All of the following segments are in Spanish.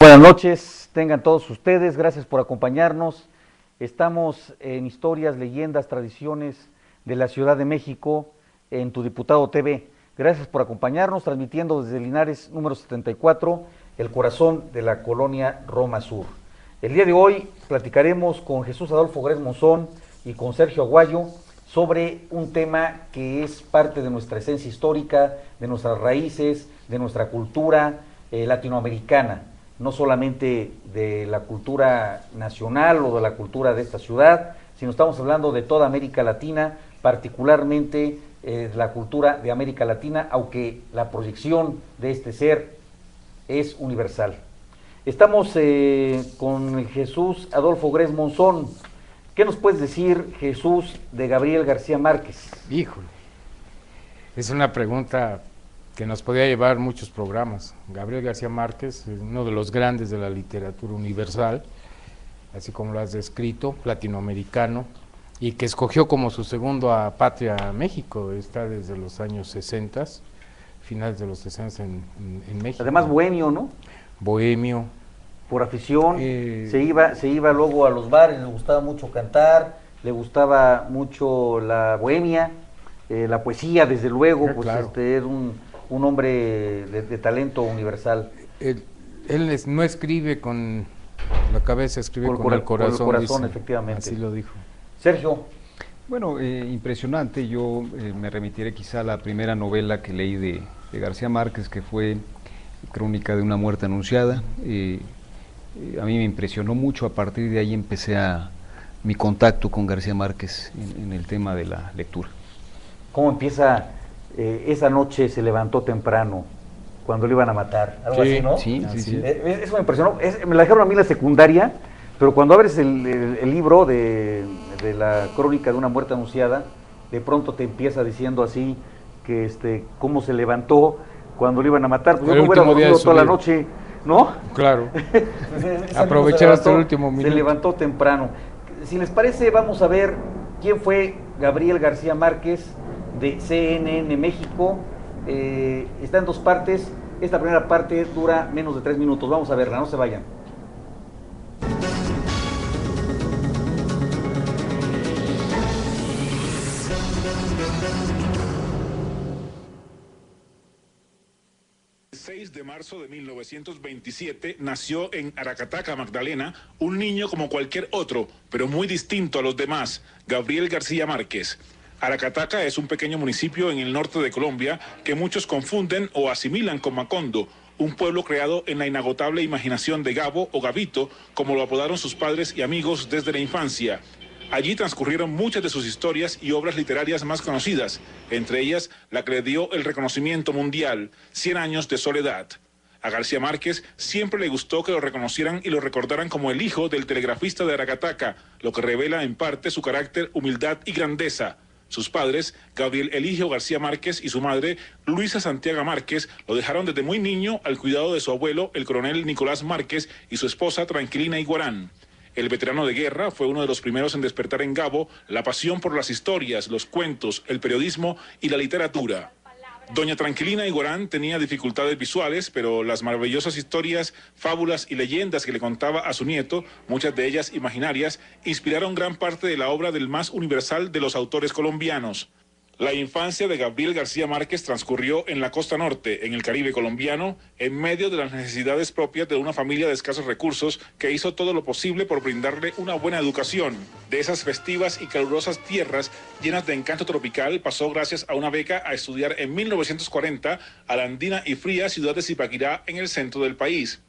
Buenas noches, tengan todos ustedes, gracias por acompañarnos. Estamos en Historias, Leyendas, Tradiciones de la Ciudad de México en Tu Diputado TV. Gracias por acompañarnos, transmitiendo desde Linares número 74, el corazón de la colonia Roma Sur. El día de hoy platicaremos con Jesús Adolfo Gres Monzón y con Sergio Aguayo sobre un tema que es parte de nuestra esencia histórica, de nuestras raíces, de nuestra cultura latinoamericana, no solamente de la cultura nacional o de la cultura de esta ciudad, sino estamos hablando de toda América Latina, particularmente la cultura de América Latina, aunque la proyección de este ser es universal. Estamos con Jesús Adolfo Gres Monzón. ¿Qué nos puedes decir, Jesús, de Gabriel García Márquez? Híjole, es una pregunta que nos podría llevar muchos programas. Gabriel García Márquez es uno de los grandes de la literatura universal, así como lo has descrito, latinoamericano, y que escogió como su segunda patria México. Está desde los años 60, finales de los 60 en México. Además bohemio, ¿no? Bohemio. Por afición, se iba luego a los bares, le gustaba mucho cantar, le gustaba mucho la bohemia, la poesía, desde luego, pues claro. Es un hombre de talento universal. Él no escribe con la cabeza, escribe con el corazón. Con el corazón, dice, efectivamente. así lo dijo. Sergio. Bueno, impresionante. Yo me remitiré quizá a la primera novela que leí de García Márquez, que fue Crónica de una muerte anunciada. A mí me impresionó mucho. A partir de ahí empecé mi contacto con García Márquez en el tema de la lectura. ¿Cómo empieza? Esa noche se levantó temprano, cuando lo iban a matar, algo así, ¿no? Sí. Eso me impresionó. Me la dejaron a mí en la secundaria, pero cuando abres el libro de la Crónica de una muerte anunciada, de pronto te empieza diciendo así, que cómo se levantó cuando lo iban a matar. Pues yo no hubiera dormido toda la noche, ¿no? Claro. Aprovechar hasta el último minuto. Se levantó temprano. Si les parece, vamos a ver quién fue Gabriel García Márquez, de CNN México. Está en dos partes. Esta primera parte dura menos de 3 minutos. Vamos a verla, no se vayan. El 6 de marzo de 1927 nació en Aracataca, Magdalena, un niño como cualquier otro, pero muy distinto a los demás, Gabriel García Márquez. Aracataca es un pequeño municipio en el norte de Colombia que muchos confunden o asimilan con Macondo, un pueblo creado en la inagotable imaginación de Gabo o Gabito, como lo apodaron sus padres y amigos desde la infancia. Allí transcurrieron muchas de sus historias y obras literarias más conocidas, entre ellas la que le dio el reconocimiento mundial, 100 años de soledad. A García Márquez siempre le gustó que lo reconocieran y lo recordaran como el hijo del telegrafista de Aracataca, lo que revela en parte su carácter, humildad y grandeza. Sus padres, Gabriel Eligio García Márquez y su madre, Luisa Santiago Márquez, lo dejaron desde muy niño al cuidado de su abuelo, el coronel Nicolás Márquez, y su esposa Tranquilina Iguarán. El veterano de guerra fue uno de los primeros en despertar en Gabo la pasión por las historias, los cuentos, el periodismo y la literatura. Doña Tranquilina Iguarán tenía dificultades visuales, pero las maravillosas historias, fábulas y leyendas que le contaba a su nieto, muchas de ellas imaginarias, inspiraron gran parte de la obra del más universal de los autores colombianos. La infancia de Gabriel García Márquez transcurrió en la costa norte, en el Caribe colombiano, en medio de las necesidades propias de una familia de escasos recursos que hizo todo lo posible por brindarle una buena educación. De esas festivas y calurosas tierras llenas de encanto tropical, pasó gracias a una beca a estudiar en 1940 a la andina y fría ciudad de Zipaquirá en el centro del país.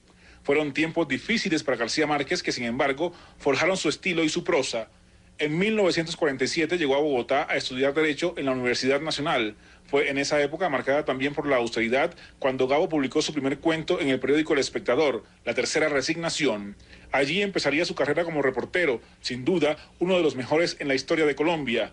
Fueron tiempos difíciles para García Márquez que, sin embargo, forjaron su estilo y su prosa. En 1947 llegó a Bogotá a estudiar Derecho en la Universidad Nacional. Fue en esa época marcada también por la austeridad cuando Gabo publicó su primer cuento en el periódico El Espectador, La Tercera Resignación. Allí empezaría su carrera como reportero, sin duda uno de los mejores en la historia de Colombia.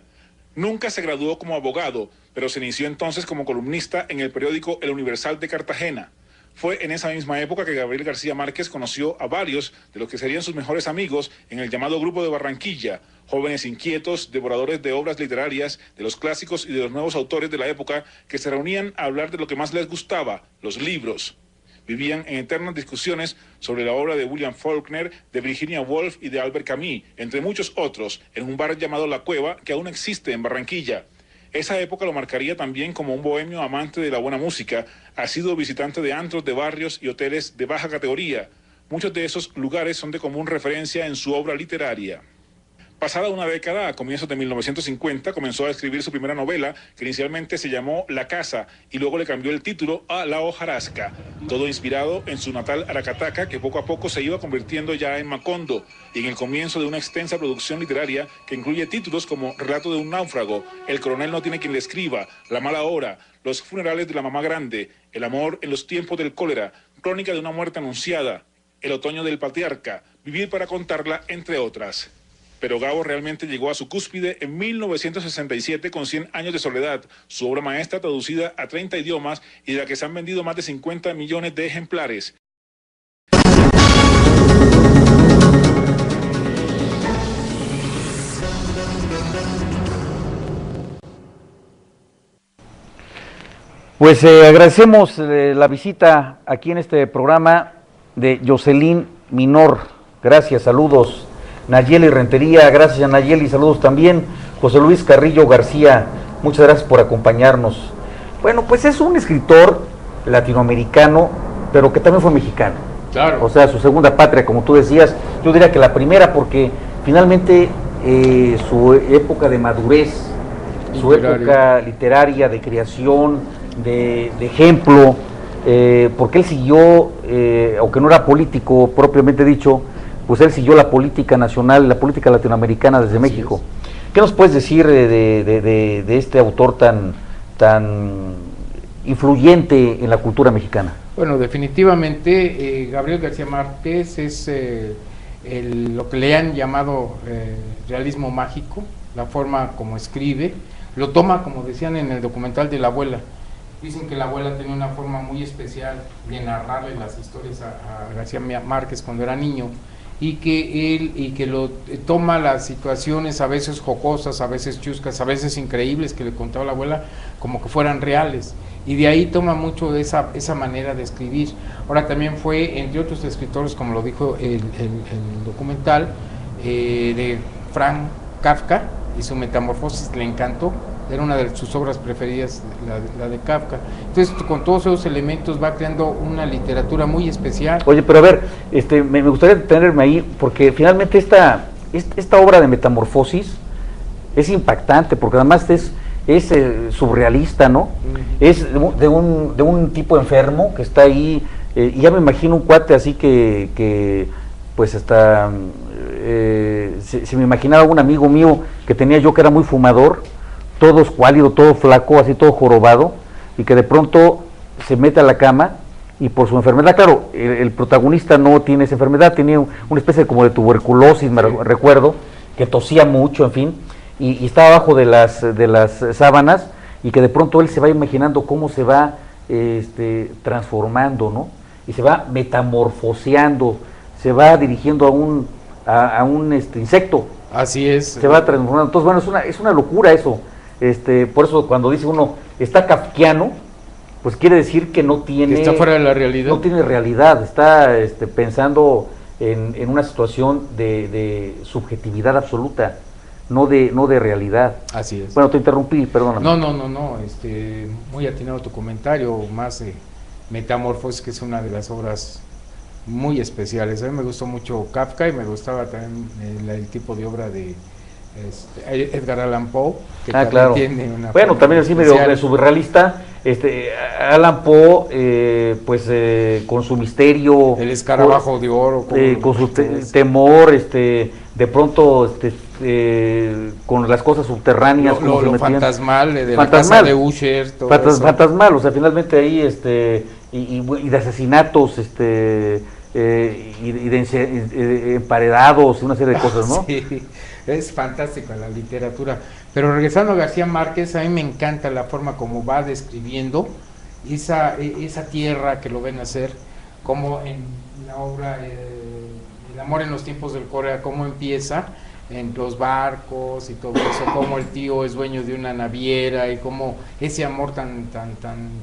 Nunca se graduó como abogado, pero se inició entonces como columnista en el periódico El Universal de Cartagena. Fue en esa misma época que Gabriel García Márquez conoció a varios de los que serían sus mejores amigos en el llamado Grupo de Barranquilla, jóvenes inquietos, devoradores de obras literarias, de los clásicos y de los nuevos autores de la época que se reunían a hablar de lo que más les gustaba, los libros. vivían en eternas discusiones sobre la obra de William Faulkner, de Virginia Woolf y de Albert Camus, entre muchos otros, en un bar llamado La Cueva, que aún existe en Barranquilla. Esa época lo marcaría también como un bohemio amante de la buena música. Ha sido visitante de antros de barrios y hoteles de baja categoría. Muchos de esos lugares son de común referencia en su obra literaria. Pasada una década, a comienzos de 1950, comenzó a escribir su primera novela, que inicialmente se llamó La Casa, y luego le cambió el título a La Hojarasca, todo inspirado en su natal Aracataca, que poco a poco se iba convirtiendo ya en Macondo, y en el comienzo de una extensa producción literaria que incluye títulos como Relato de un náufrago, El coronel no tiene quien le escriba, La mala hora, Los funerales de la mamá grande, El amor en los tiempos del cólera, Crónica de una muerte anunciada, El otoño del patriarca, Vivir para contarla, entre otras. Pero Gabo realmente llegó a su cúspide en 1967 con 100 años de soledad, su obra maestra traducida a 30 idiomas y de la que se han vendido más de 50 millones de ejemplares. Pues agradecemos la visita aquí en este programa de Jocelyn Minor. Gracias, saludos. Nayeli Rentería, gracias a Nayeli, saludos también. José Luis Carrillo García, muchas gracias por acompañarnos. Bueno, pues es un escritor latinoamericano, pero que también fue mexicano. Claro. O sea, su segunda patria, como tú decías, yo diría que la primera, porque finalmente su época de madurez, su época literaria, de creación, de ejemplo, porque él siguió, aunque no era político propiamente dicho, pues él siguió la política nacional, la política latinoamericana desde México. ¿Qué nos puedes decir de este autor tan influyente en la cultura mexicana? Bueno, definitivamente Gabriel García Márquez es lo que le han llamado realismo mágico, la forma como escribe, lo toma, como decían en el documental de la abuela. Dicen que la abuela tenía una forma muy especial de narrarle las historias a García Márquez cuando era niño, y que lo toma las situaciones a veces jocosas, a veces chuscas, a veces increíbles que le contaba la abuela como que fueran reales, y de ahí toma mucho de esa manera de escribir. Ahora también fue, entre otros escritores, como lo dijo el documental, de Franz Kafka, y su Metamorfosis le encantó, era una de sus obras preferidas, la de Kafka. Entonces, con todos esos elementos va creando una literatura muy especial. Oye, pero a ver, me gustaría detenerme ahí, porque finalmente esta obra de Metamorfosis es impactante, porque además es surrealista, ¿no? Es de un tipo enfermo que está ahí, y ya me imagino un cuate así que pues hasta se me imaginaba un amigo mío que tenía yo, que era muy fumador, todo escuálido, todo flaco, así todo jorobado, y que de pronto se mete a la cama, y por su enfermedad, claro, el protagonista no tiene esa enfermedad, tenía una especie como de tuberculosis, me recuerdo, que tosía mucho, en fin, y estaba abajo de las sábanas, y que de pronto él se va imaginando cómo se va transformando, ¿no? Y se va metamorfoseando, se va dirigiendo a un insecto. Así es. Se va transformando. Entonces, bueno, es una locura eso. Por eso cuando dice uno, está kafkiano, pues quiere decir que no tiene... Que está fuera de la realidad. No tiene realidad, está pensando en una situación de subjetividad absoluta, no de realidad. Así es. Bueno, te interrumpí, perdóname. No, muy atinado tu comentario, más Metamorfosis, que es una de las obras muy especiales. A mí me gustó mucho Kafka, y me gustaba también el tipo de obra de Edgar Allan Poe, que claro. Tiene una bueno, también así medio surrealista, Allan Poe, con su misterio, el escarabajo de oro, con su temor, de pronto, con las cosas subterráneas, lo fantasmal de la casa de Usher, fantasmal, o sea, finalmente ahí, y de asesinatos, y de emparedados, una serie de cosas, ¿no? Sí, es fantástico la literatura. Pero regresando a García Márquez, a mí me encanta la forma como va describiendo esa tierra que lo ven hacer, como en la obra El amor en los tiempos del cólera, cómo empieza en los barcos y todo eso, cómo el tío es dueño de una naviera, y cómo ese amor tan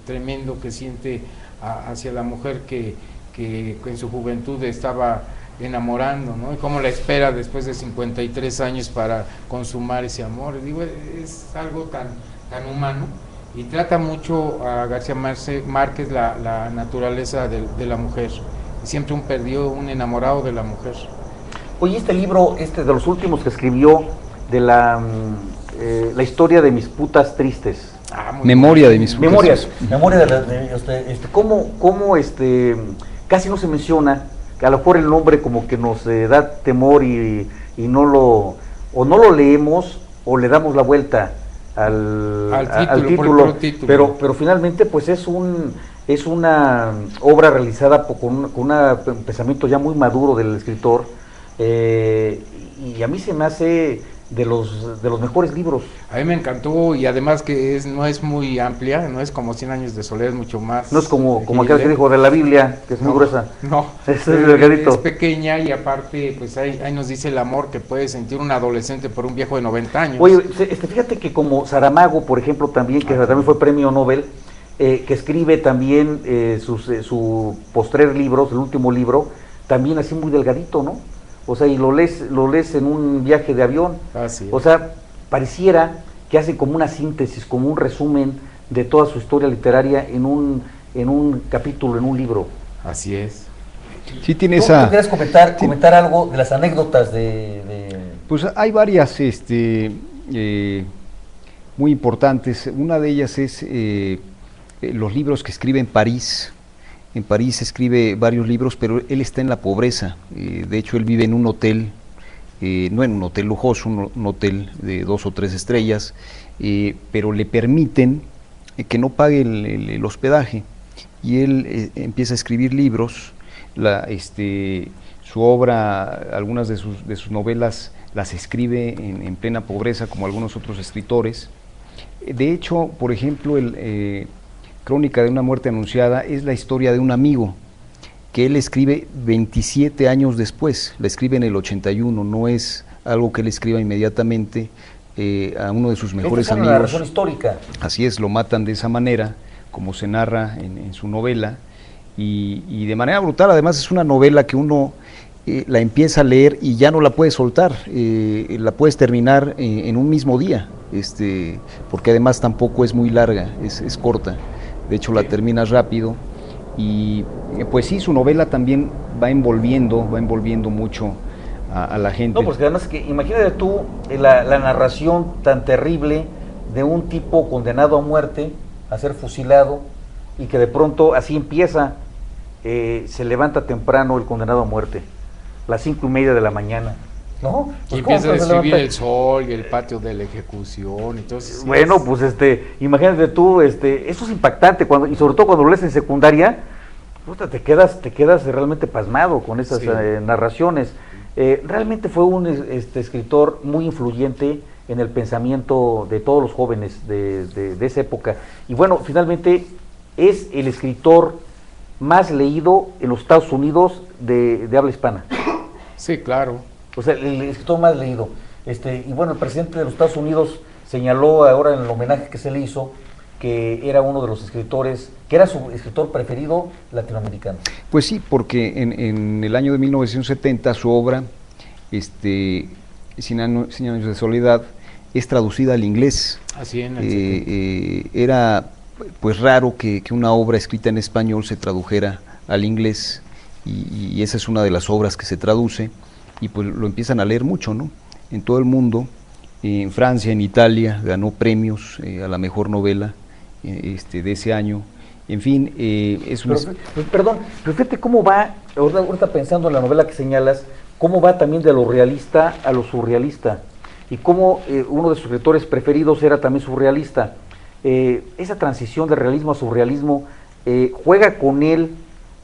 tremendo que siente hacia la mujer que en su juventud estaba enamorando, ¿no? Y cómo la espera después de 53 años para consumar ese amor. Digo, es algo tan humano, y trata mucho a García Márquez la naturaleza de la mujer. Siempre un perdido, un enamorado de la mujer. Oye, este libro, de los últimos que escribió, de la historia de mis putas tristes. Memoria de mis putas Memorias, memoria cómo casi no se menciona, que a lo mejor el nombre como que nos da temor y no lo leemos o le damos la vuelta al título, pero finalmente pues es una obra realizada con un pensamiento ya muy maduro del escritor, y a mí se me hace de los mejores libros. A mí me encantó, y además que no es muy amplia, no es como 100 años de soledad, es mucho más. No es como aquel que dijo de la Biblia, que es muy gruesa. No, es pequeña, y aparte pues ahí nos dice el amor que puede sentir un adolescente por un viejo de 90 años. Oye, fíjate que como Saramago, por ejemplo, también, que también fue premio Nobel, que escribe también su postrer libro, el último libro, también así muy delgadito, ¿no? O sea, y lo lees en un viaje de avión. Así es. O sea, pareciera que hace como una síntesis, como un resumen de toda su historia literaria en un capítulo, en un libro. Así es. Sí, tiene ¿Tú esa... quieres comentar algo de las anécdotas de...? Pues hay varias muy importantes. Una de ellas es los libros que escribe en París. En París escribe varios libros, pero él está en la pobreza. De hecho, él vive en un hotel, no en un hotel lujoso, un hotel de 2 o 3 estrellas, pero le permiten que no pague el hospedaje. Y él empieza a escribir libros. Su obra, algunas de sus novelas las escribe en plena pobreza, como algunos otros escritores. De hecho, por ejemplo, Crónica de una muerte anunciada es la historia de un amigo que él escribe 27 años después, la escribe en el 81, no es algo que él escriba inmediatamente a uno de sus mejores amigos. Es una narración histórica. Así es, lo matan de esa manera, como se narra en su novela, y de manera brutal. Además es una novela que uno la empieza a leer y ya no la puedes soltar, la puedes terminar en un mismo día, porque además tampoco es muy larga, es corta. De hecho la terminas rápido, y pues sí, su novela también va envolviendo mucho a la gente. No, pues además que imagínate tú la narración tan terrible de un tipo condenado a muerte, a ser fusilado, y que de pronto así empieza, se levanta temprano el condenado a muerte, las 5:30 de la mañana. ¿No? Pues y empieza a describir el sol y el patio de la ejecución, entonces... Bueno, pues imagínate tú, eso es impactante, y sobre todo cuando lo lees en secundaria, te quedas realmente pasmado con esas narraciones. Realmente fue un escritor muy influyente en el pensamiento de todos los jóvenes de esa época. Y bueno, finalmente es el escritor más leído en los Estados Unidos de habla hispana. Sí, claro. O sea, el escritor más leído. Y bueno, el presidente de los Estados Unidos señaló ahora en el homenaje que se le hizo que era uno de los escritores, que era su escritor preferido latinoamericano. Pues sí, porque en el año de 1970 su obra, 100 años de soledad, es traducida al inglés. Así es. Era pues raro que una obra escrita en español se tradujera al inglés, y esa es una de las obras que se traduce. Y pues lo empiezan a leer mucho, ¿no? En todo el mundo, en Francia, en Italia, ganó premios a la mejor novela de ese año. En fin, es una... Pero fíjate cómo va, ahorita pensando en la novela que señalas, cómo va también de lo realista a lo surrealista, y cómo uno de sus escritores preferidos era también surrealista. Esa transición de realismo a surrealismo, juega con él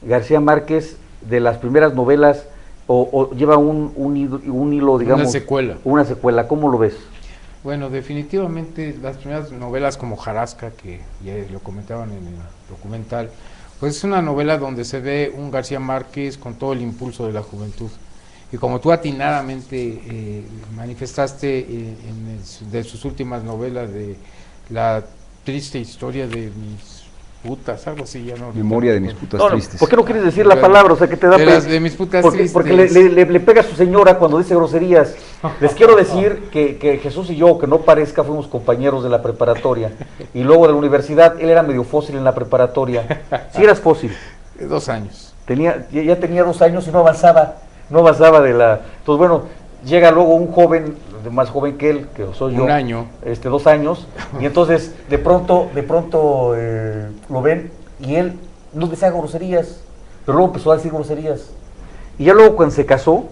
García Márquez de las primeras novelas, o lleva un hilo, digamos... Una secuela, ¿cómo lo ves? Bueno, definitivamente las primeras novelas como Jarasca, que ya lo comentaban en el documental, pues es una novela donde se ve un García Márquez con todo el impulso de la juventud. Y como tú atinadamente manifestaste de sus últimas novelas, de la triste historia de mis putas, algo así, ya no. Memoria de mis putas No, tristes. ¿por qué no quieres decir la palabra? O sea, que te da de mis putas tristes. Porque le pega a su señora cuando dice groserías. Les quiero decir que Jesús y yo, que no parezca, fuimos compañeros de la preparatoria. Y luego de la universidad, él era medio fósil en la preparatoria. Sí eras fósil. 2 años. Ya tenía 2 años y no avanzaba de la... Entonces, bueno, llega luego un joven, más joven que él, que soy yo. 1 año. 2 años, y entonces de pronto lo ven y él no decía groserías, pero luego empezó a decir groserías. Y ya luego cuando se casó,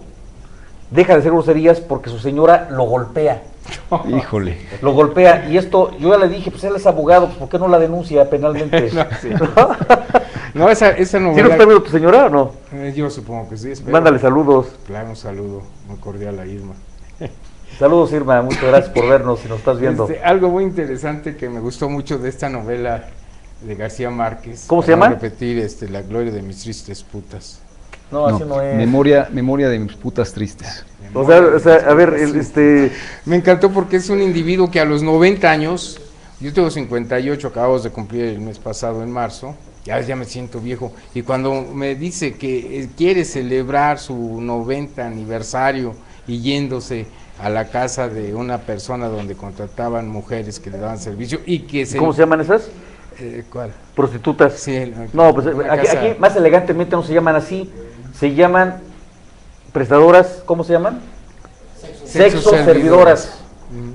deja de hacer groserías porque su señora lo golpea. Híjole. Lo golpea, y esto, yo ya le dije, pues él es abogado, pues ¿por qué no la denuncia penalmente? No, sí. No, esa novela... ¿Sí no está viendo tu señora o no? Yo supongo que sí. Espero. Mándale saludos. Claro, un saludo muy cordial a Irma. Saludos, Irma, muchas gracias por vernos si nos estás viendo. Algo muy interesante que me gustó mucho de esta novela de García Márquez. ¿Cómo se llama? Repetir La gloria de mis tristes putas. No, así no es. Memoria de mis putas tristes. O sea, a ver, Me encantó porque es un individuo que a los 90 años, yo tengo 58, acabamos de cumplir el mes pasado en marzo, ya me siento viejo, y cuando me dice que quiere celebrar su 90 aniversario y yéndose a la casa de una persona donde contrataban mujeres que le daban servicio y que ¿cómo se llaman esas? ¿Cuál? Prostitutas. Sí, no, pues aquí más elegantemente no se llaman así, se llaman prestadoras, ¿cómo se llaman? Sexo servidoras.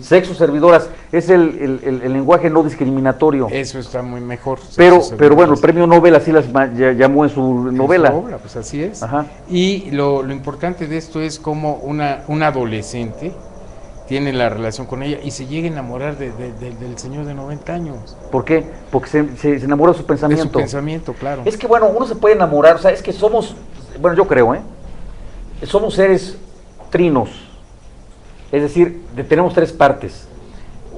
Sexo servidoras, es el lenguaje no discriminatorio. Eso está muy mejor. Pero bueno, el premio Nobel así las llamó en su novela. En su obra, pues así es. Ajá. Y lo importante de esto es como un adolescente tiene la relación con ella y se llega a enamorar del señor de 90 años. ¿Por qué? Porque se enamora de su pensamiento. De su pensamiento, claro. Es que bueno, uno se puede enamorar, o sea, es que somos, bueno, yo creo, somos seres trinos. Es decir, tenemos 3 partes.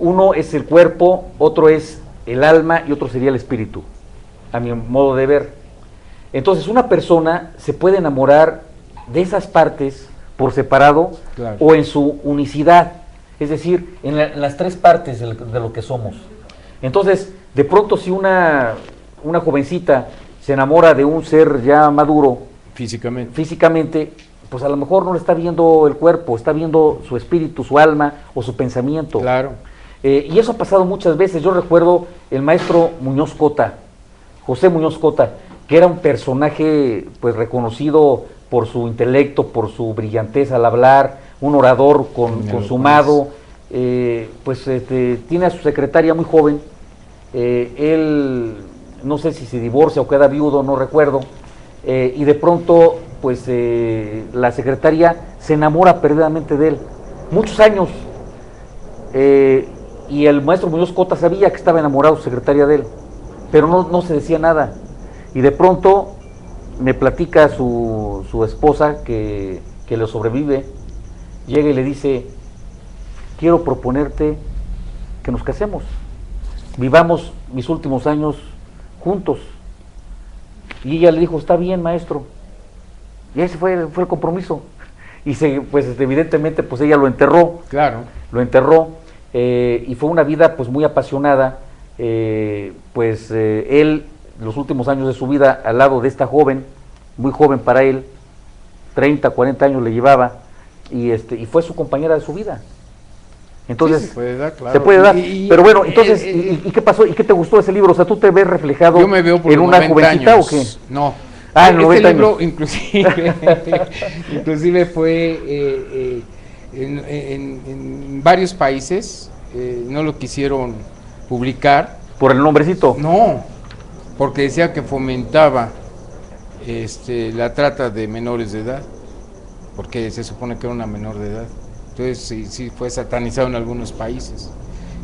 Uno es el cuerpo, otro es el alma y otro sería el espíritu, a mi modo de ver. Entonces, una persona se puede enamorar de esas partes por separado, claro, o en su unicidad, es decir, en las 3 partes de lo que somos. Entonces, de pronto si una jovencita se enamora de un ser ya maduro físicamente, pues a lo mejor no le está viendo el cuerpo, está viendo su espíritu, su alma o su pensamiento. Claro. Y eso ha pasado muchas veces. Yo recuerdo el maestro Muñoz Cota, José Muñoz Cota, que era un personaje pues reconocido por su intelecto, por su brillantez al hablar, un orador consumado, tiene a su secretaria muy joven, él no sé si se divorcia o queda viudo, no recuerdo, y de pronto pues la secretaria se enamora perdidamente de él, muchos años, y el maestro Muñoz Cota sabía que estaba enamorado su secretaria de él, pero no se decía nada, y de pronto me platica su esposa que le sobrevive, llega y le dice, quiero proponerte que nos casemos, vivamos mis últimos años juntos. Y ella le dijo, está bien, maestro. Y ese fue el compromiso. Y pues evidentemente pues ella lo enterró. Claro. Lo enterró, y fue una vida pues muy apasionada. Él, los últimos años de su vida, al lado de esta joven, muy joven para él, 30, 40 años le llevaba, y fue su compañera de su vida. Entonces, sí, se puede dar, claro. Se puede dar. Pero bueno, entonces, ¿y qué pasó? ¿Y qué te gustó de ese libro? O sea, ¿tú te ves reflejado yo me veo por en una jovencita años. ¿O qué? No. En 90 libro, años. inclusive fue en varios países, no lo quisieron publicar. ¿Por el nombrecito? No, porque decía que fomentaba la trata de menores de edad, porque se supone que era una menor de edad. Entonces sí fue satanizado en algunos países.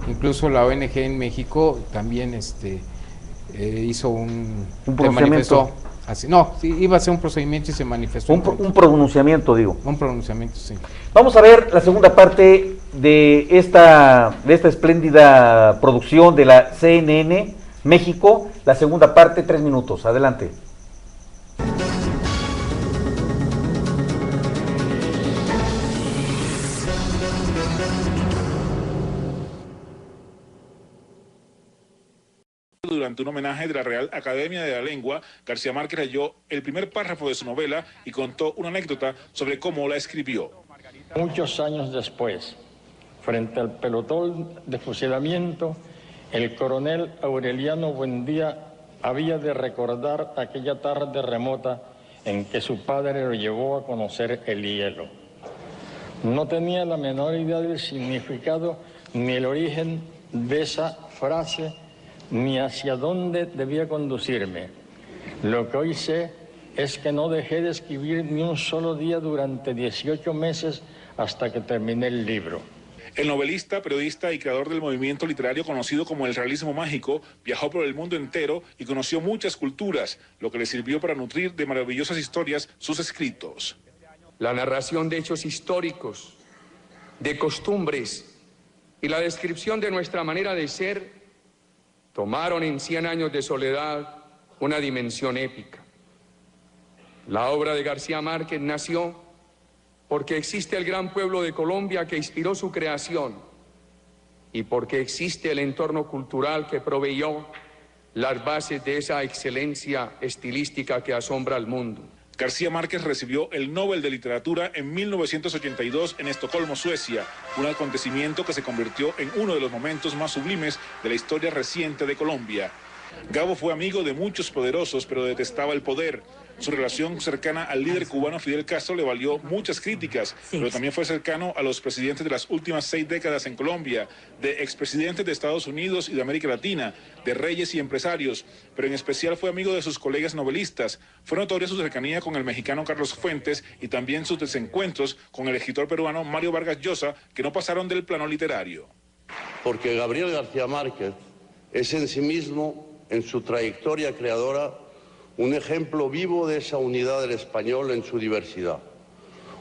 Incluso la ONG en México también hizo un pronunciamiento. Iba a ser un procedimiento y se manifestó. Un pronunciamiento, digo. Un pronunciamiento, sí. Vamos a ver la segunda parte de esta espléndida producción de la CNN México. La segunda parte, 3 minutos. Adelante. durante un homenaje de la Real Academia de la Lengua, García Márquez leyó el primer párrafo de su novela y contó una anécdota sobre cómo la escribió. Muchos años después, frente al pelotón de fusilamiento, el coronel Aureliano Buendía había de recordar aquella tarde remota en que su padre lo llevó a conocer el hielo. No tenía la menor idea del significado ni el origen de esa frase, ni hacia dónde debía conducirme. Lo que hoy sé es que no dejé de escribir ni un solo día durante 18 meses hasta que terminé el libro. El novelista, periodista y creador del movimiento literario conocido como el realismo mágico, viajó por el mundo entero y conoció muchas culturas, lo que le sirvió para nutrir de maravillosas historias sus escritos. La narración de hechos históricos, de costumbres y la descripción de nuestra manera de ser tomaron en 100 años de soledad una dimensión épica. La obra de García Márquez nació porque existe el gran pueblo de Colombia que inspiró su creación y porque existe el entorno cultural que proveyó las bases de esa excelencia estilística que asombra al mundo. García Márquez recibió el Nobel de Literatura en 1982 en Estocolmo, Suecia, un acontecimiento que se convirtió en uno de los momentos más sublimes de la historia reciente de Colombia. Gabo fue amigo de muchos poderosos, pero detestaba el poder. Su relación cercana al líder cubano Fidel Castro le valió muchas críticas, pero también fue cercano a los presidentes de las últimas 6 décadas en Colombia, de expresidentes de Estados Unidos y de América Latina, de reyes y empresarios, pero en especial fue amigo de sus colegas novelistas. Fue notoria su cercanía con el mexicano Carlos Fuentes y también sus desencuentros con el escritor peruano Mario Vargas Llosa, que no pasaron del plano literario. Porque Gabriel García Márquez es en sí mismo, en su trayectoria creadora, un ejemplo vivo de esa unidad del español en su diversidad,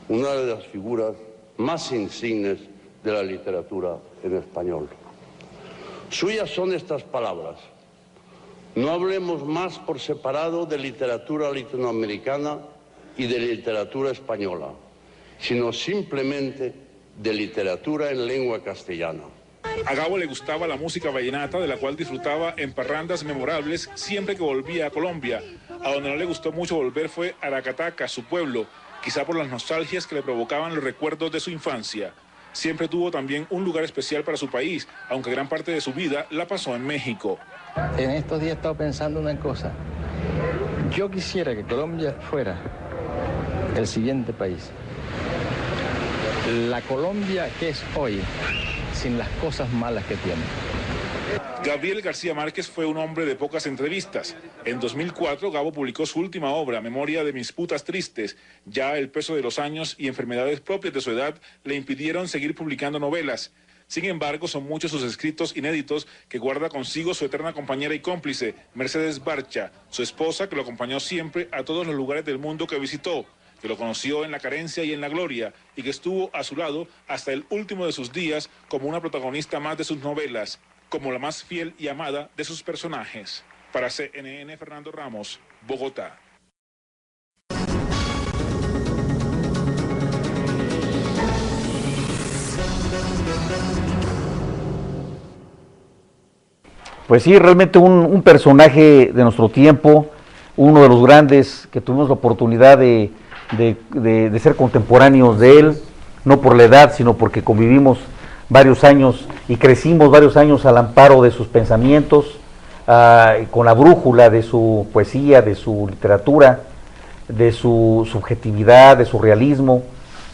una de las figuras más insignes de la literatura en español. Suyas son estas palabras: no hablemos más por separado de literatura latinoamericana y de literatura española, sino simplemente de literatura en lengua castellana. A Gabo le gustaba la música vallenata, de la cual disfrutaba en parrandas memorables siempre que volvía a Colombia. A donde no le gustó mucho volver fue a Aracataca, su pueblo, quizá por las nostalgias que le provocaban los recuerdos de su infancia. Siempre tuvo también un lugar especial para su país, aunque gran parte de su vida la pasó en México. En estos días he estado pensando una cosa. Yo quisiera que Colombia fuera el siguiente país. La Colombia que es hoy, sin las cosas malas que tiene. Gabriel García Márquez fue un hombre de pocas entrevistas. En 2004, Gabo publicó su última obra, Memoria de mis putas tristes. Ya el peso de los años y enfermedades propias de su edad le impidieron seguir publicando novelas. Sin embargo, son muchos sus escritos inéditos que guarda consigo su eterna compañera y cómplice, Mercedes Barcha, su esposa, que lo acompañó siempre a todos los lugares del mundo que visitó, que lo conoció en la carencia y en la gloria, y que estuvo a su lado hasta el último de sus días como una protagonista más de sus novelas, como la más fiel y amada de sus personajes. Para CNN, Fernando Ramos, Bogotá. Pues sí, realmente un personaje de nuestro tiempo, uno de los grandes que tuvimos la oportunidad de ser contemporáneos de él, no por la edad, sino porque convivimos varios años y crecimos varios años al amparo de sus pensamientos, con la brújula de su poesía, de su literatura, de su subjetividad, de su realismo.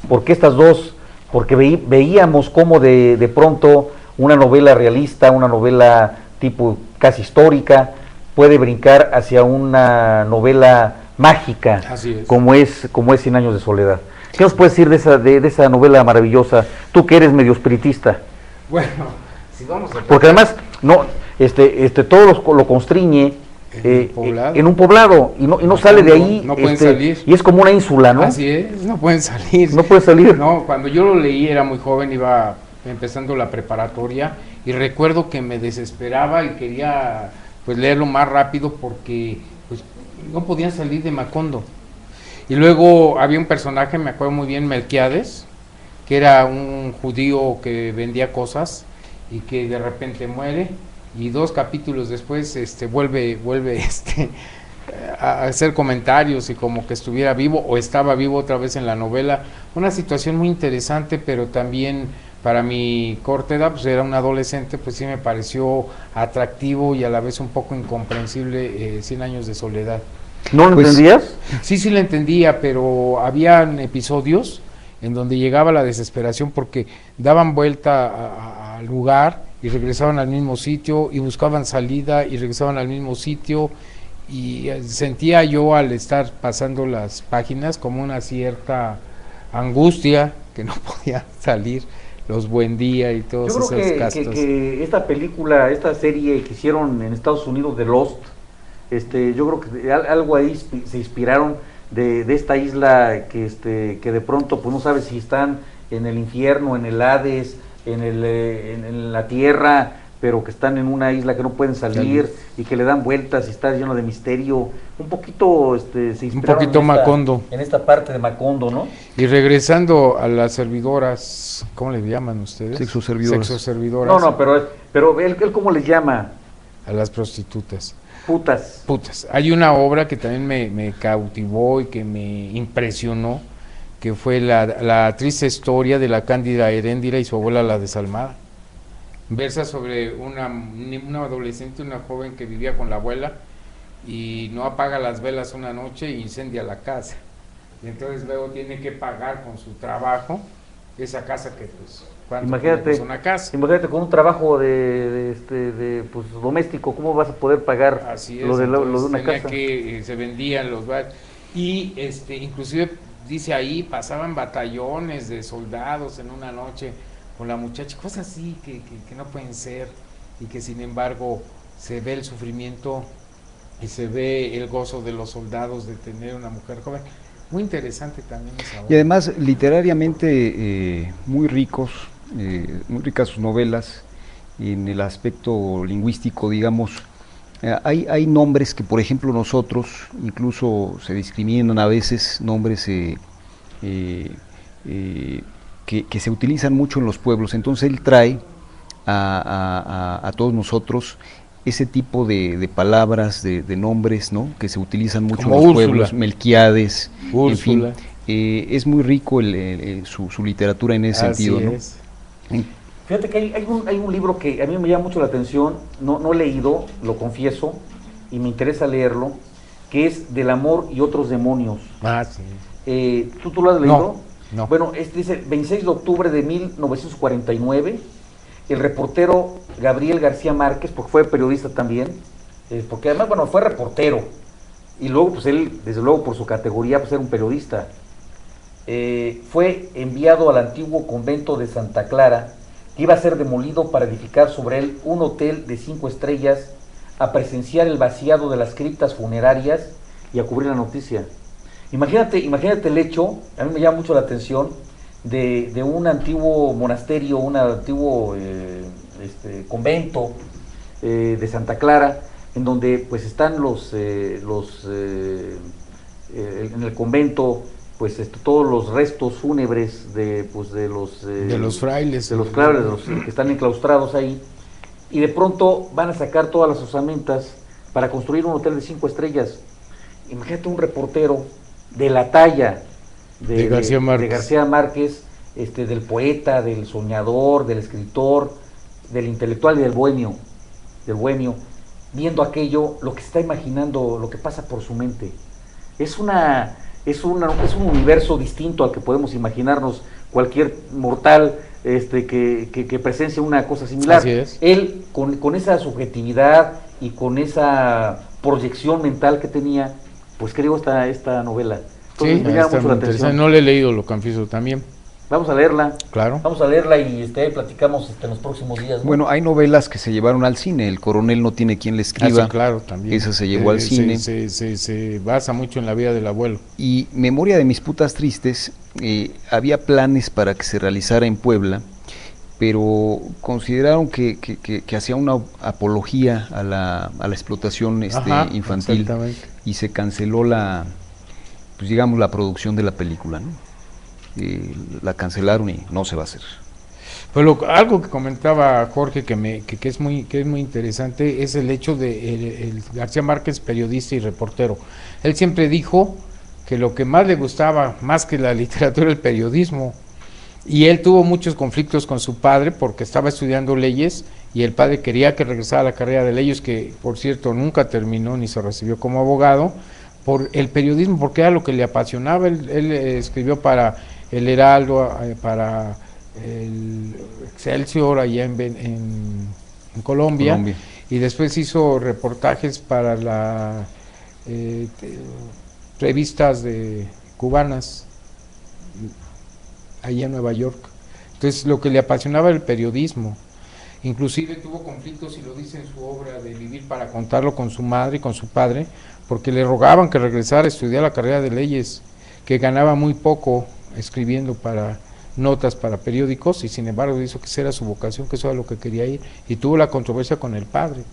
Porque estas dos, porque veíamos cómo de pronto una novela realista, una novela tipo casi histórica, puede brincar hacia una novela mágica, como es 100 años de soledad. ¿Qué nos puedes decir de esa novela maravillosa? Tú que eres medio espiritista. Bueno, si vamos a... Porque además no, todo lo constriñe en un poblado y no sale de ahí, no pueden salir. Y es como una ínsula, ¿no? Así es, no pueden salir. No puede salir. No, cuando yo lo leí era muy joven, iba empezando la preparatoria y recuerdo que me desesperaba y quería pues leerlo más rápido porque pues no podían salir de Macondo. Y luego había un personaje, me acuerdo muy bien, Melquiades, que era un judío que vendía cosas y que de repente muere y 2 capítulos después vuelve a hacer comentarios y como que estuviera vivo o estaba vivo otra vez en la novela. Una situación muy interesante, pero también para mi corta edad, pues era un adolescente, pues sí me pareció atractivo y a la vez un poco incomprensible 100 años de soledad. ¿No lo entendías? Sí lo entendía, pero habían episodios en donde llegaba la desesperación porque daban vuelta al lugar y regresaban al mismo sitio y buscaban salida y regresaban al mismo sitio, y sentía yo al estar pasando las páginas como una cierta angustia que no podía salir, los Buen Día y todos esos castos. Yo creo que esta película, esta serie que hicieron en Estados Unidos de Lost, yo creo que algo ahí se inspiraron de esta isla que de pronto pues no sabes si están en el infierno, en el Hades, en la tierra, pero que están en una isla que no pueden salir y que le dan vueltas y está lleno de misterio. Un poquito se inspiraron un poquito Macondo. En esta parte de Macondo, ¿no? Y regresando a las servidoras, ¿cómo le llaman ustedes? Sexoservidoras. Sexoservidoras. No, pero él ¿cómo les llama? A las prostitutas. Putas. Hay una obra que también me cautivó y que me impresionó, que fue la triste historia de la Cándida Heréndira y su abuela la desalmada. Versa sobre una adolescente, una joven que vivía con la abuela y no apaga las velas una noche e incendia la casa. Y entonces luego tiene que pagar con su trabajo esa casa que pues... Imagínate, una casa. Imagínate con un trabajo de pues, doméstico, ¿cómo vas a poder pagar Así es, lo de una casa? Que se vendían los bares y inclusive dice ahí pasaban batallones de soldados en una noche con la muchacha, cosas así que no pueden ser, y que sin embargo se ve el sufrimiento y se ve el gozo de los soldados de tener una mujer joven. Muy interesante también esa obra. Y además literariamente muy ricas sus novelas. En el aspecto lingüístico, digamos, hay nombres que, por ejemplo, nosotros incluso se discriminan a veces, nombres que se utilizan mucho en los pueblos. Entonces él trae a todos nosotros ese tipo de palabras, de nombres, ¿no?, que se utilizan mucho como en los Úrsula. pueblos, Melquiades, Úrsula. en fin, es muy rico su literatura en ese sentido, ¿no? Es. Fíjate que hay un libro que a mí me llama mucho la atención, no he leído, lo confieso, y me interesa leerlo, que es Del amor y otros demonios. Sí. ¿Tú lo has leído? No. Bueno, dice 26 de octubre de 1949, el reportero Gabriel García Márquez, porque fue periodista también, porque además, bueno, fue reportero, y luego, pues él, desde luego, por su categoría, pues era un periodista, fue enviado al antiguo convento de Santa Clara, que iba a ser demolido para edificar sobre él un hotel de 5 estrellas, a presenciar el vaciado de las criptas funerarias y a cubrir la noticia. Imagínate el hecho, a mí me llama mucho la atención, de un antiguo monasterio, un antiguo convento de Santa Clara, en donde pues están en el convento pues todos los restos fúnebres de los frailes, de los que están enclaustrados ahí, y de pronto van a sacar todas las osamentas para construir un hotel de 5 estrellas. Imagínate un reportero de la talla de García Márquez, del poeta, del soñador, del escritor, del intelectual y del bohemio, viendo aquello, lo que está imaginando, lo que pasa por su mente. Es un universo distinto al que podemos imaginarnos cualquier mortal que presencia una cosa similar. Así es. Él, con esa subjetividad y con esa proyección mental que tenía, pues creó esta novela. Entonces, Sí, me llama está mucho muy la atención. interesante. No le he leído, lo confieso también. Vamos a leerla. Claro. Vamos a leerla y platicamos en los próximos días, ¿no? Bueno, hay novelas que se llevaron al cine. El coronel no tiene quien le escriba. Sí, claro, también. Esa se llevó al cine. Se basa mucho en la vida del abuelo. Y Memoria de mis putas tristes, había planes para que se realizara en Puebla, pero consideraron que hacía una apología a la explotación infantil, exactamente. Y se canceló la producción de la película, ¿no? La cancelaron y no se va a hacer. Pues algo que comentaba Jorge que es muy interesante es el hecho de el García Márquez, periodista y reportero. Él siempre dijo que lo que más le gustaba, más que la literatura, el periodismo. Y él tuvo muchos conflictos con su padre porque estaba estudiando leyes y el padre quería que regresara a la carrera de leyes, que por cierto nunca terminó ni se recibió como abogado, por el periodismo, porque era lo que le apasionaba. Él escribió para El Heraldo, para el Excelsior allá en Colombia, y después hizo reportajes para las revistas cubanas allá en Nueva York. Entonces lo que le apasionaba era el periodismo. Inclusive tuvo conflictos, y lo dice en su obra, de vivir para contarlo, con su madre y con su padre, porque le rogaban que regresara a estudiar la carrera de leyes, que ganaba muy poco escribiendo para notas para periódicos, y sin embargo hizo que esa era su vocación, que eso era lo que quería ir, y tuvo la controversia con el padre,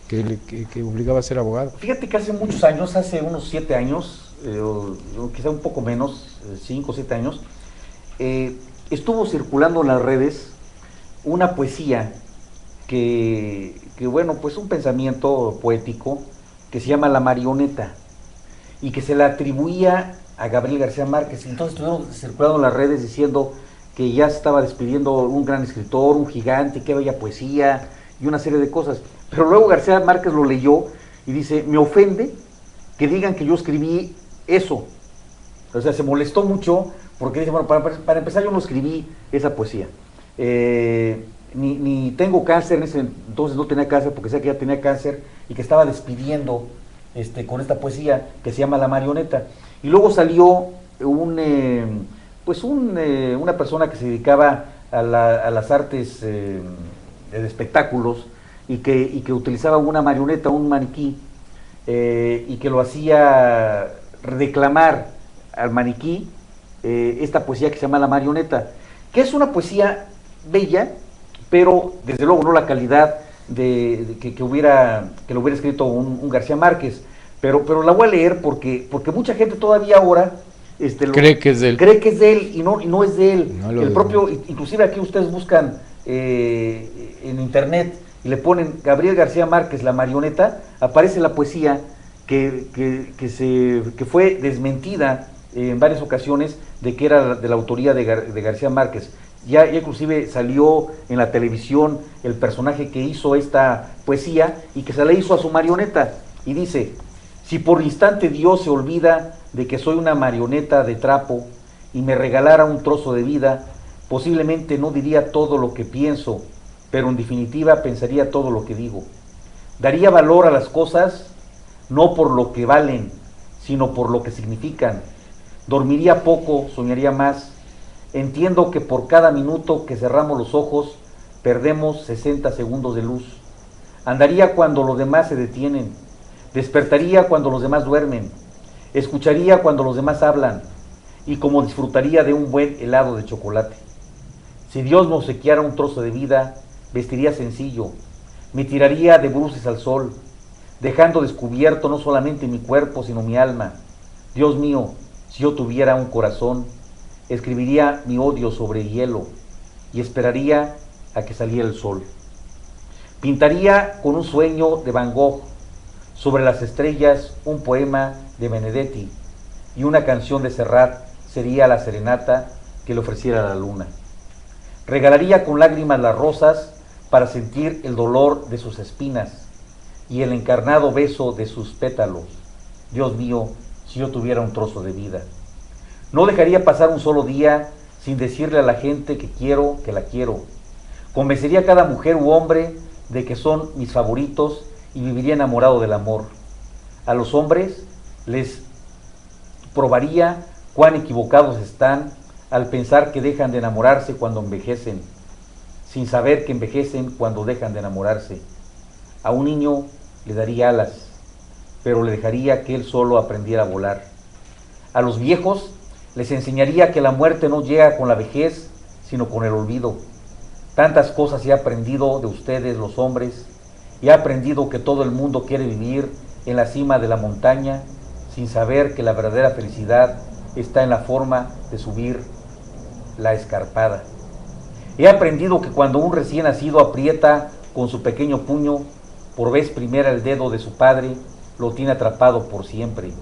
que obligaba a ser abogado. Fíjate que hace muchos años, hace unos 7 años, o quizá un poco menos, 5 o 7 años, estuvo circulando en las redes una poesía que bueno, pues un pensamiento poético que se llama La Marioneta, y que se la atribuía a Gabriel García Márquez. Entonces estuvieron circulando en las redes diciendo que ya se estaba despidiendo un gran escritor, un gigante, qué bella poesía y una serie de cosas. Pero luego García Márquez lo leyó y dice: me ofende que digan que yo escribí eso. O sea, se molestó mucho porque dice: bueno, para empezar, yo no escribí esa poesía. Ni tengo cáncer. En ese entonces no tenía cáncer, porque sé que ya tenía cáncer y que estaba despidiendo con esta poesía que se llama La Marioneta. Y luego salió una persona que se dedicaba a las artes de espectáculos, y que utilizaba una marioneta, un maniquí, y que lo hacía reclamar al maniquí esta poesía que se llama La Marioneta, que es una poesía bella, pero desde luego no la calidad que lo hubiera escrito un García Márquez, pero la voy a leer porque mucha gente todavía ahora cree que es de él, y no es de él. El propio, inclusive aquí ustedes buscan en internet y le ponen Gabriel García Márquez La Marioneta, aparece la poesía que fue desmentida en varias ocasiones de que era de la autoría de García Márquez. Ya inclusive salió en la televisión el personaje que hizo esta poesía y que se la hizo a su marioneta, y dice: si por instante Dios se olvida de que soy una marioneta de trapo y me regalara un trozo de vida, posiblemente no diría todo lo que pienso, pero en definitiva pensaría todo lo que digo. Daría valor a las cosas no por lo que valen, sino por lo que significan. Dormiría poco, soñaría más. Entiendo que por cada minuto que cerramos los ojos, perdemos 60 segundos de luz. Andaría cuando los demás se detienen. Despertaría cuando los demás duermen. Escucharía cuando los demás hablan. Y como disfrutaría de un buen helado de chocolate. Si Dios me obsequiara un trozo de vida, vestiría sencillo. Me tiraría de bruces al sol, dejando descubierto no solamente mi cuerpo, sino mi alma. Dios mío, si yo tuviera un corazón, escribiría mi odio sobre hielo y esperaría a que saliera el sol. Pintaría con un sueño de Van Gogh sobre las estrellas un poema de Benedetti, y una canción de Serrat sería la serenata que le ofreciera la luna. Regalaría con lágrimas las rosas para sentir el dolor de sus espinas y el encarnado beso de sus pétalos. Dios mío, si yo tuviera un trozo de vida. No dejaría pasar un solo día sin decirle a la gente que quiero, que la quiero. Convencería a cada mujer u hombre de que son mis favoritos y viviría enamorado del amor. A los hombres les probaría cuán equivocados están al pensar que dejan de enamorarse cuando envejecen, sin saber que envejecen cuando dejan de enamorarse. A un niño le daría alas, pero le dejaría que él solo aprendiera a volar. A los viejos les enseñaría que la muerte no llega con la vejez, sino con el olvido. Tantas cosas he aprendido de ustedes, los hombres, y he aprendido que todo el mundo quiere vivir en la cima de la montaña, sin saber que la verdadera felicidad está en la forma de subir la escarpada. He aprendido que cuando un recién nacido aprieta con su pequeño puño por vez primera el dedo de su padre, lo tiene atrapado por siempre.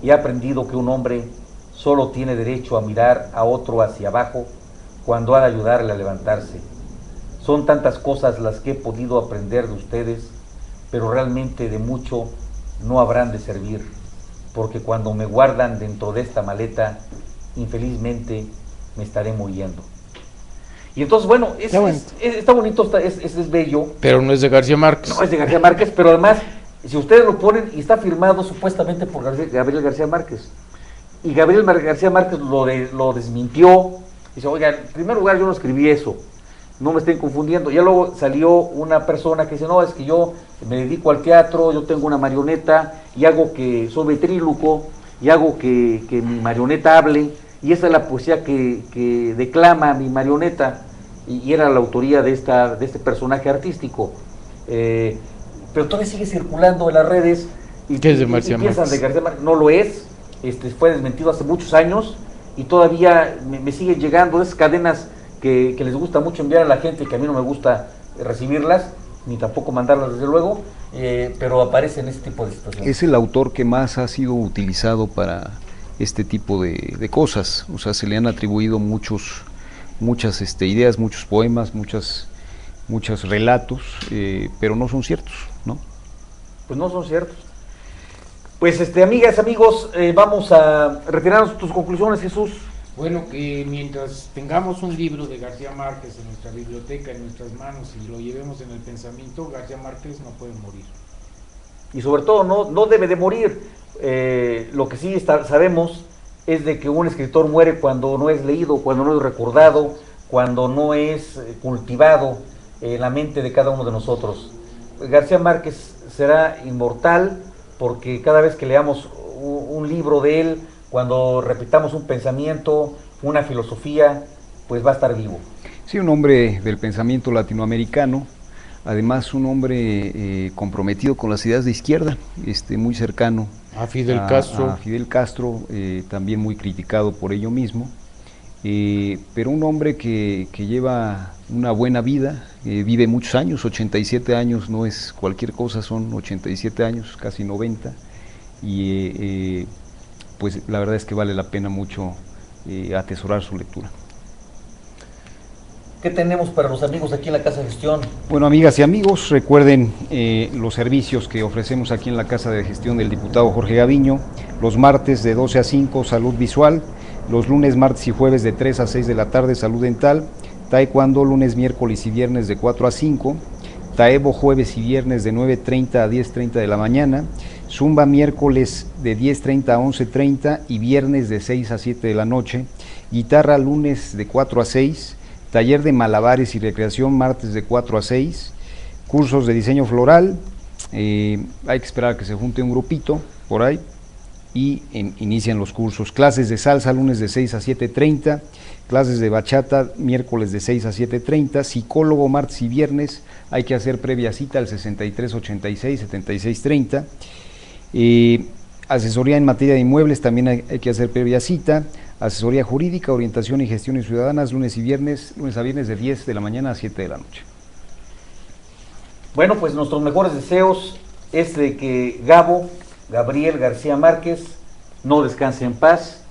He aprendido que un hombre solo tiene derecho a mirar a otro hacia abajo cuando ha de ayudarle a levantarse. Son tantas cosas las que he podido aprender de ustedes, pero realmente de mucho no habrán de servir, porque cuando me guardan dentro de esta maleta, infelizmente me estaré muriendo. Y entonces, bueno, está bonito, es bello. Pero no es de García Márquez. No, es de García Márquez, pero además, si ustedes lo ponen, y está firmado supuestamente por Gabriel García Márquez, y Gabriel García Márquez lo desmintió, dice, oiga, en primer lugar yo no escribí eso, no me estén confundiendo. Ya luego salió una persona que dice, no, es que yo me dedico al teatro, yo tengo una marioneta, y hago que, soy ventrílocuo, y hago que mi marioneta hable, y esa es la poesía que declama mi marioneta, y era la autoría de este personaje artístico. Pero todavía sigue circulando en las redes, y ¿qué es de García Márquez? De García Márquez. No lo es, fue desmentido hace muchos años, y todavía me siguen llegando esas cadenas que les gusta mucho enviar a la gente, que a mí no me gusta recibirlas, ni tampoco mandarlas desde luego, pero aparecen este tipo de situaciones. Es el autor que más ha sido utilizado para este tipo de cosas, o sea, se le han atribuido muchas ideas, muchos poemas, muchos relatos, pero no son ciertos, ¿no? Pues no son ciertos. Pues amigas, amigos, vamos a retirarnos tus conclusiones, Jesús. Bueno, que mientras tengamos un libro de García Márquez en nuestra biblioteca, en nuestras manos, y lo llevemos en el pensamiento, García Márquez no puede morir. Y sobre todo no debe de morir. Lo que sí sabemos es de que un escritor muere cuando no es leído, cuando no es recordado, cuando no es cultivado en la mente de cada uno de nosotros. García Márquez será inmortal porque cada vez que leamos un libro de él, cuando repitamos un pensamiento, una filosofía, pues va a estar vivo. Sí, un hombre del pensamiento latinoamericano, además un hombre comprometido con las ideas de izquierda, muy cercano a Fidel Castro. A Fidel Castro, también muy criticado por ello mismo, pero un hombre que lleva una buena vida, vive muchos años, 87 años no es cualquier cosa, son 87 años, casi 90, y pues la verdad es que vale la pena mucho atesorar su lectura. ¿Qué tenemos para los amigos aquí en la Casa de Gestión? Bueno, amigas y amigos, recuerden los servicios que ofrecemos aquí en la Casa de Gestión del diputado Jorge Gaviño. Los martes de 12 a 5, salud visual. Los lunes, martes y jueves de 3 a 6 de la tarde, salud dental. Taekwondo, lunes, miércoles y viernes de 4 a 5. Taebo, jueves y viernes de 9:30 a 10:30 de la mañana. Zumba, miércoles de 10:30 a 11:30 y viernes de 6 a 7 de la noche. Guitarra, lunes de 4 a 6. Taller de malabares y recreación, martes de 4 a 6. Cursos de diseño floral, hay que esperar a que se junte un grupito por ahí y inician los cursos. Clases de salsa, lunes de 6 a 7:30. Clases de bachata, miércoles de 6 a 7:30. Psicólogo, martes y viernes, hay que hacer previa cita al 6386-7630. Asesoría en materia de inmuebles, también hay que hacer previa cita. Asesoría jurídica, orientación y gestiones ciudadanas, lunes a viernes de 10 de la mañana a 7 de la noche. Bueno, pues nuestros mejores deseos es de que Gabriel García Márquez, no descanse en paz,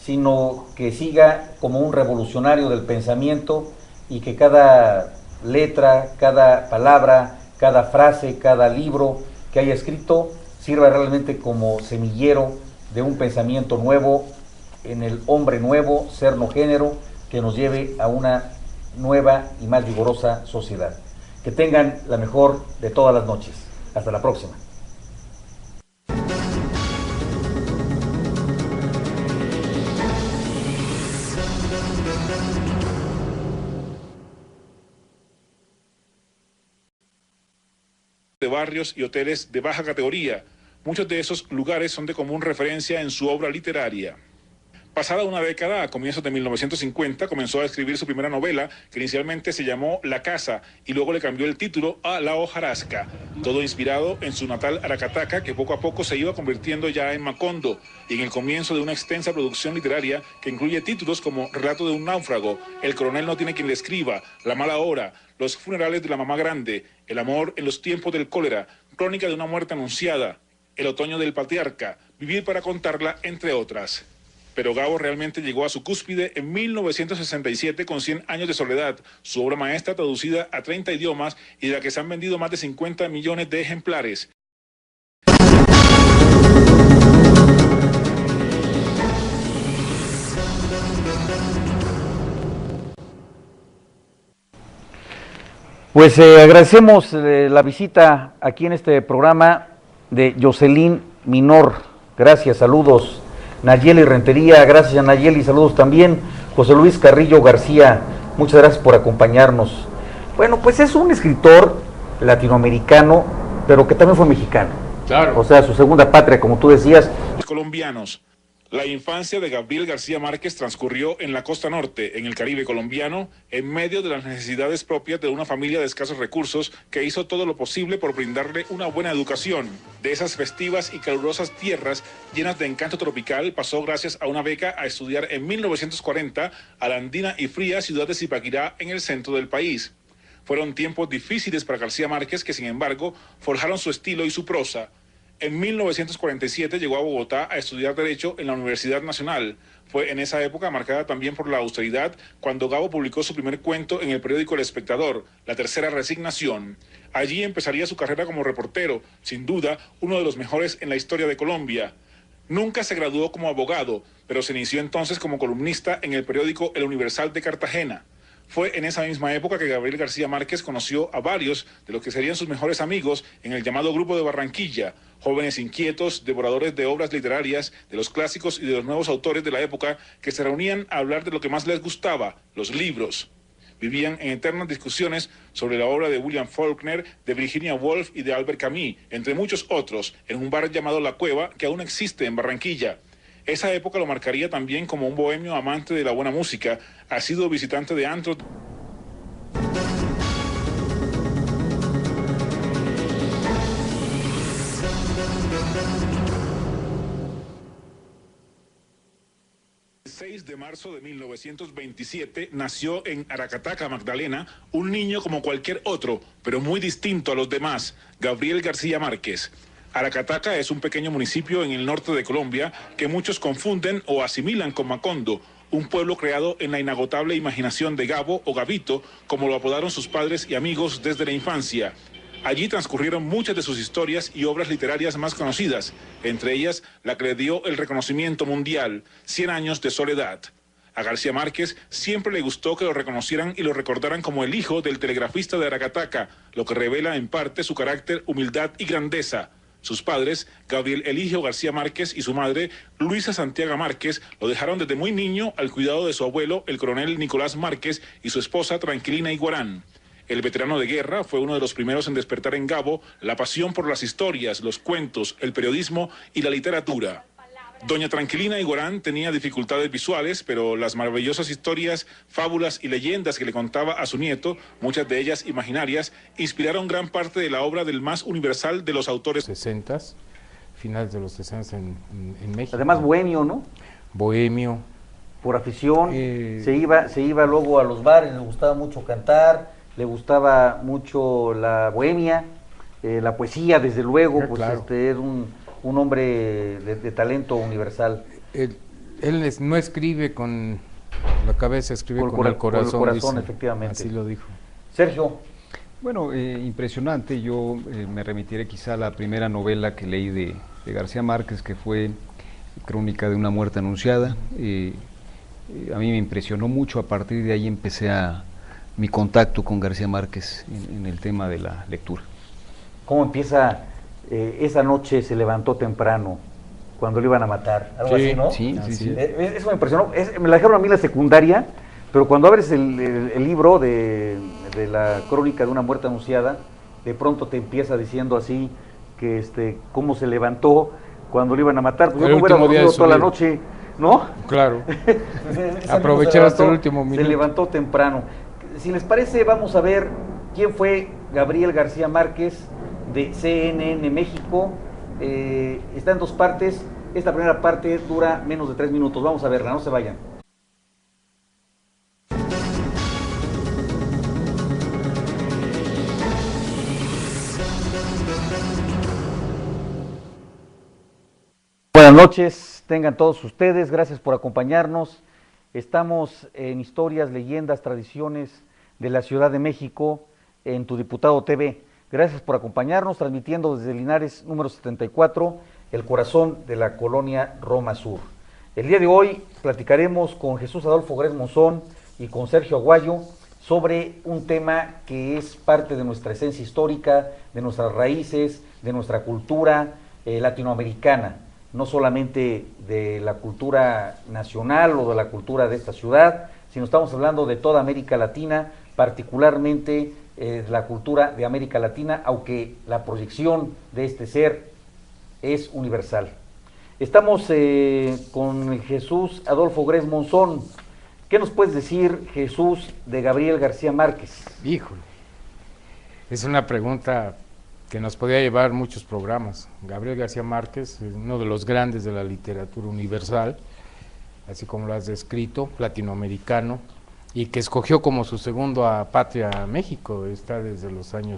sino que siga como un revolucionario del pensamiento y que cada letra, cada palabra, cada frase, cada libro que haya escrito sirva realmente como semillero de un pensamiento nuevo en el hombre nuevo, ser no género, que nos lleve a una nueva y más vigorosa sociedad. Que tengan la mejor de todas las noches. Hasta la próxima. De barrios y hoteles de baja categoría. Muchos de esos lugares son de común referencia en su obra literaria. Pasada una década, a comienzos de 1950, comenzó a escribir su primera novela, que inicialmente se llamó La Casa, y luego le cambió el título a La Hojarasca, todo inspirado en su natal Aracataca, que poco a poco se iba convirtiendo ya en Macondo, y en el comienzo de una extensa producción literaria que incluye títulos como Relato de un náufrago, El coronel no tiene quien le escriba, La mala hora, Los funerales de la mamá grande, El amor en los tiempos del cólera, Crónica de una muerte anunciada, El otoño del patriarca, Vivir para contarla, entre otras. Pero Gabo realmente llegó a su cúspide en 1967 con 100 años de soledad, su obra maestra traducida a 30 idiomas y de la que se han vendido más de 50 millones de ejemplares. Pues agradecemos la visita aquí en este programa de Jocelyn Minor. Gracias, saludos. Nayeli Rentería, gracias a Nayeli, saludos también. José Luis Carrillo García, muchas gracias por acompañarnos. Bueno, pues es un escritor latinoamericano, pero que también fue mexicano. Claro. O sea, su segunda patria, como tú decías. Colombianos. La infancia de Gabriel García Márquez transcurrió en la costa norte, en el Caribe colombiano, en medio de las necesidades propias de una familia de escasos recursos que hizo todo lo posible por brindarle una buena educación. De esas festivas y calurosas tierras llenas de encanto tropical, pasó gracias a una beca a estudiar en 1940 a la andina y fría ciudad de Zipaquirá, en el centro del país. Fueron tiempos difíciles para García Márquez, que sin embargo forjaron su estilo y su prosa. En 1947 llegó a Bogotá a estudiar Derecho en la Universidad Nacional. Fue en esa época, marcada también por la austeridad, cuando Gabo publicó su primer cuento en el periódico El Espectador, La Tercera Resignación. Allí empezaría su carrera como reportero, sin duda uno de los mejores en la historia de Colombia. Nunca se graduó como abogado, pero se inició entonces como columnista en el periódico El Universal de Cartagena. Fue en esa misma época que Gabriel García Márquez conoció a varios de los que serían sus mejores amigos en el llamado Grupo de Barranquilla, jóvenes inquietos, devoradores de obras literarias, de los clásicos y de los nuevos autores de la época, que se reunían a hablar de lo que más les gustaba, los libros. Vivían en eternas discusiones sobre la obra de William Faulkner, de Virginia Woolf y de Albert Camus, entre muchos otros, en un bar llamado La Cueva, que aún existe en Barranquilla. Esa época lo marcaría también como un bohemio amante de la buena música, ha sido visitante de antros. El 6 de marzo de 1927 nació en Aracataca, Magdalena, un niño como cualquier otro, pero muy distinto a los demás, Gabriel García Márquez. Aracataca es un pequeño municipio en el norte de Colombia que muchos confunden o asimilan con Macondo, un pueblo creado en la inagotable imaginación de Gabo o Gabito, como lo apodaron sus padres y amigos desde la infancia. Allí transcurrieron muchas de sus historias y obras literarias más conocidas, entre ellas la que le dio el reconocimiento mundial, 100 años de soledad. A García Márquez siempre le gustó que lo reconocieran y lo recordaran como el hijo del telegrafista de Aracataca, lo que revela en parte su carácter, humildad y grandeza. Sus padres, Gabriel Eligio García Márquez y su madre, Luisa Santiago Márquez, lo dejaron desde muy niño al cuidado de su abuelo, el coronel Nicolás Márquez, y su esposa Tranquilina Iguarán. El veterano de guerra fue uno de los primeros en despertar en Gabo la pasión por las historias, los cuentos, el periodismo y la literatura. Doña Tranquilina Iguarán tenía dificultades visuales, pero las maravillosas historias, fábulas y leyendas que le contaba a su nieto, muchas de ellas imaginarias, inspiraron gran parte de la obra del más universal de los autores. 60, finales de los 60 en México. Además bohemio, ¿no? Bohemio. Por afición, se iba luego a los bares, le gustaba mucho cantar, le gustaba mucho la bohemia, la poesía, desde luego, pues claro. Es un hombre de talento universal. Él no escribe con la cabeza, escribe con el corazón. Con el corazón, dice. efectivamente. Así lo dijo. Sergio. Bueno, impresionante. Yo me remitiré quizá a la primera novela que leí de García Márquez, que fue Crónica de una muerte anunciada. A mí me impresionó mucho. A partir de ahí empecé mi contacto con García Márquez en el tema de la lectura. ¿Cómo empieza? Esa noche se levantó temprano, cuando lo iban a matar, algo así, ¿no? Sí. Eso me impresionó, me la dejaron a mí en la secundaria, pero cuando abres el libro de la crónica de una muerte anunciada, de pronto te empieza diciendo así, que cómo se levantó cuando lo iban a matar. Pues yo no hubiera dormido toda la noche, ¿no? Claro. Ese amigo Aprovechar hasta el último minuto. Se levantó temprano. Si les parece, vamos a ver quién fue Gabriel García Márquez de CNN México. Está en dos partes. Esta primera parte dura menos de 3 minutos. Vamos a verla, no se vayan. Buenas noches, tengan todos ustedes, gracias por acompañarnos. Estamos en Historias, Leyendas, Tradiciones de la Ciudad de México en Tu Diputado TV. Gracias por acompañarnos, transmitiendo desde Linares número 74, el corazón de la colonia Roma Sur. El día de hoy platicaremos con Jesús Adolfo Gres Monzón y con Sergio Aguayo sobre un tema que es parte de nuestra esencia histórica, de nuestras raíces, de nuestra cultura latinoamericana. No solamente de la cultura nacional o de la cultura de esta ciudad, sino estamos hablando de toda América Latina, particularmente la cultura de América Latina, aunque la proyección de este ser es universal. Estamos con Jesús Adolfo Gres Monzón. ¿Qué nos puedes decir, Jesús, de Gabriel García Márquez? Híjole, es una pregunta que nos podía llevar muchos programas. Gabriel García Márquez es uno de los grandes de la literatura universal, así como lo has descrito, latinoamericano, y que escogió como su segunda patria México, está desde los años